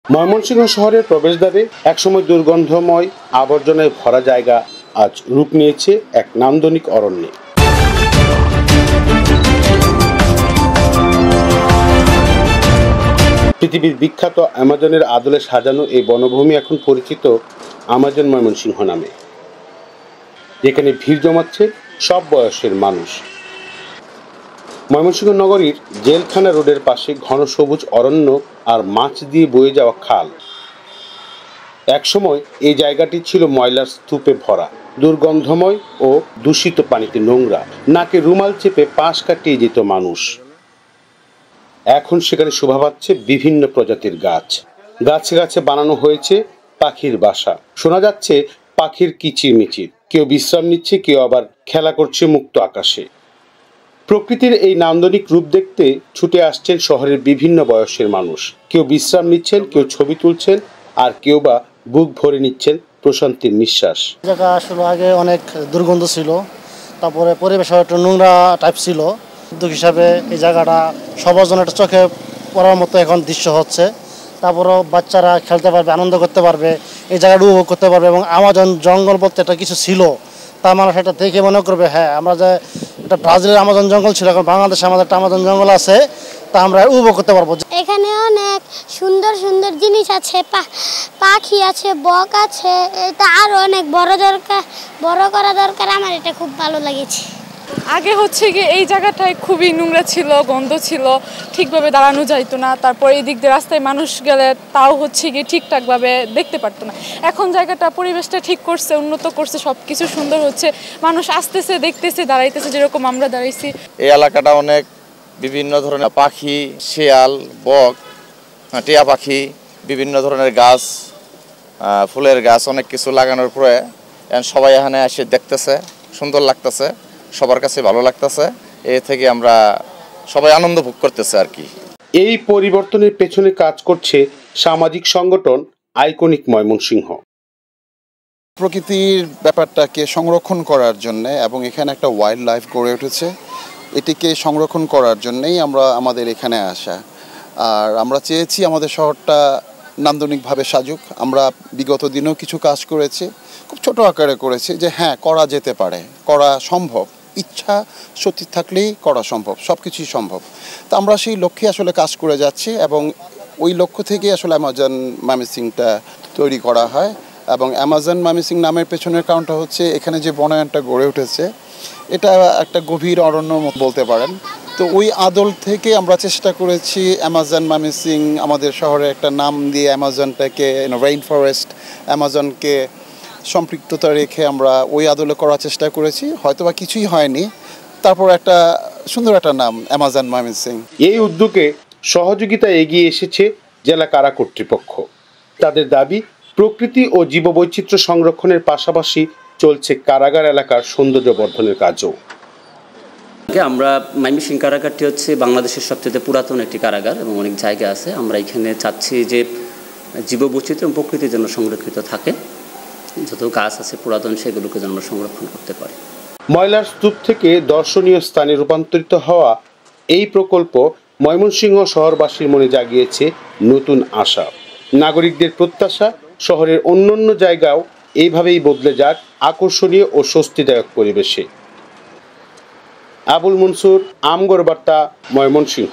ময়মনসিংহ শহরের প্রবেশদ্বারে একসময় দুর্গন্ধময় আবর্জনায় ভরা জায়গা আজ রূপ নিয়েছে এক নান্দনিক অরণ্যে। পৃথিবীর বিখ্যাত অ্যামাজনের আদলে সাজানো এই বনভূমি এখন পরিচিত আমাজন ময়মনসিংহ নামে। যেখানে ভিড় জমাচ্ছে সব বয়সের মানুষ। ময়মনসিংহ নগরীর জেলখানা রোডের পাশে ঘন সবুজ অরণ্য আর মাছ দিয়ে বয়ে যাওয়া খাল। একসময় এই জায়গাটি ছিল ময়লার স্তূপে ভরা, দুর্গন্ধময় ও দূষিত পানিতে নোংরা, নাকে রুমাল চেপে পাশ কাটিয়ে যেত মানুষ। এখন সেখানে শোভা পাচ্ছে বিভিন্ন প্রজাতির গাছ। গাছে গাছে বানানো হয়েছে পাখির বাসা। শোনা যাচ্ছে পাখির কিচিরমিচির। কেউ বিশ্রাম নিচ্ছে, কেউ আবার খেলা করছে মুক্ত আকাশে। প্রকৃতির এই নান্দনিক রূপ দেখতে ছুটে আসছেন শহরের বিভিন্ন বয়সের মানুষ। কেউ বিশ্রাম নিচ্ছেন, কেউ ছবি তুলছেন, আর কেউ বা বুক ভরে নিচ্ছেন প্রশান্তির নিঃশ্বাস। জায়গা আসলে আগে অনেক দুর্গন্ধ ছিল, তারপরে পরিবেশ একটু নোংরা টাইপ ছিল। উদ্যোগ হিসাবে এই জায়গাটা সবার জন্য একটা চোখে পড়ার মতো এখন দৃশ্য হচ্ছে। তারপরেও বাচ্চারা খেলতে পারবে, আনন্দ করতে পারবে, এই জায়গাটা উপভোগ করতে পারবে। এবং আমাজন জঙ্গল বলতে একটা কিছু ছিল, তা মানুষ এটা দেখে মনে করবে হ্যাঁ, আমরা যে একটা ব্রাজিলের আমাজন জঙ্গল ছিল, এখন বাংলাদেশে আমাদের একটা আমাজন জঙ্গল আছে, তা আমরা উপভোগ করতে পারবো। এখানে অনেক সুন্দর সুন্দর জিনিস আছে, পাখি আছে, বক আছে। এটা আরো অনেক বড় করা দরকার। আমার এটা খুব ভালো লেগেছে। আগে হচ্ছে গিয়ে এই জায়গাটায় খুবই নোংরা ছিল, গন্ধ ছিল, ঠিকভাবে দাঁড়ানো যাইতো না। তারপর এই দিক দিয়ে রাস্তায় মানুষ গেলে তাও হচ্ছে গিয়ে ঠিকঠাকভাবে দেখতে পারতো না। এখন জায়গাটা পরিবেশটা ঠিক করছে, উন্নত করছে, সব কিছু সুন্দর হচ্ছে। মানুষ আসতেছে, দেখতেছে, দাঁড়াইতেছে, যেরকম আমরা দাঁড়াইছি। এই এলাকাটা অনেক বিভিন্ন ধরনের পাখি, শিয়াল, বক, টিয়া পাখি, বিভিন্ন ধরনের গাছ, ফুলের গাছ, অনেক কিছু লাগানোর পরে সবাই এখানে এসে দেখতেছে, সুন্দর লাগতেছে, সবার কাছে ভালো লাগতেছে। এ থেকে আমরা সবাই আনন্দ ভোগ করতেছে আর কি। এই পরিবর্তনের পেছনে কাজ করছে সামাজিক সংগঠন আইকনিক ময়মনসিংহ। প্রকৃতির ব্যাপারটাকে সংরক্ষণ করার জন্য এবং এখানে একটা ওয়াইল্ড লাইফ গড়ে উঠেছে, এটিকে সংরক্ষণ করার জন্যই আমাদের এখানে আসা। আর আমরা চেয়েছি আমাদের শহরটা নান্দনিকভাবে সাজুক। আমরা বিগত দিনেও কিছু কাজ করেছি, খুব ছোট আকারে করেছি, যে হ্যাঁ করা যেতে পারে, করা সম্ভব, ইচ্ছা সত্যি থাকলেই করা সম্ভব, সব কিছুই সম্ভব। তো আমরা সেই লক্ষ্যে আসলে কাজ করে যাচ্ছি এবং ওই লক্ষ্য থেকে আসলে আমাজন ময়মনসিংহটা তৈরি করা হয়। এবং আমাজন ময়মনসিংহ নামের পেছনের কারণটা হচ্ছে এখানে যে বনায়নটা গড়ে উঠেছে, এটা একটা গভীর অরণ্য বলতে পারেন। তো ওই আদল থেকে আমরা চেষ্টা করেছি আমাজন ময়মনসিংহ আমাদের শহরে একটা নাম দিয়ে আমাজনটাকে রেইন ফরেস্ট, আমাজনকে সম্পৃক্ততা রেখে আমরা ওই আদলে করার চেষ্টা করেছি। হয়তোবা কিছুই হয়নি, তারপর একটা সুন্দর একটা নাম আমাজন ময়মনসিংহ। এই উদ্যোগে সহযোগিতা এগিয়ে এসেছে জেলা কারা কর্তৃপক্ষ। তাদের দাবি, প্রকৃতি ও জীববৈচিত্র্য সংরক্ষণের পাশাপাশি চলছে কারাগার এলাকার সৌন্দর্য বর্ধনের কাজও। আমরা ময়মনসিংহ কারাগারটি হচ্ছে বাংলাদেশের সবচেয়ে পুরাতন একটি কারাগার এবং অনেক জায়গা আছে। আমরা এখানে চাচ্ছি যে জীববৈচিত্র্য এবং প্রকৃতির জন্য সংরক্ষিত থাকে, যত গাছ আছে পুরাতন সেগুলোকে যেন আমরা সংরক্ষণ করতে পারি। ময়লার স্তূপ থেকে দর্শনীয় স্থানে রূপান্তরিত হওয়া এই প্রকল্প ময়মনসিংহ শহরবাসীর মনে জাগিয়েছে নতুন আশা। নাগরিকদের প্রত্যাশা, শহরের অন্যান্য জায়গাও এইভাবেই বদলে যাক আকর্ষণীয় ও স্বস্তিদায়ক পরিবেশে। আবুল মনসুর, আমগর বার্তা, ময়মনসিংহ।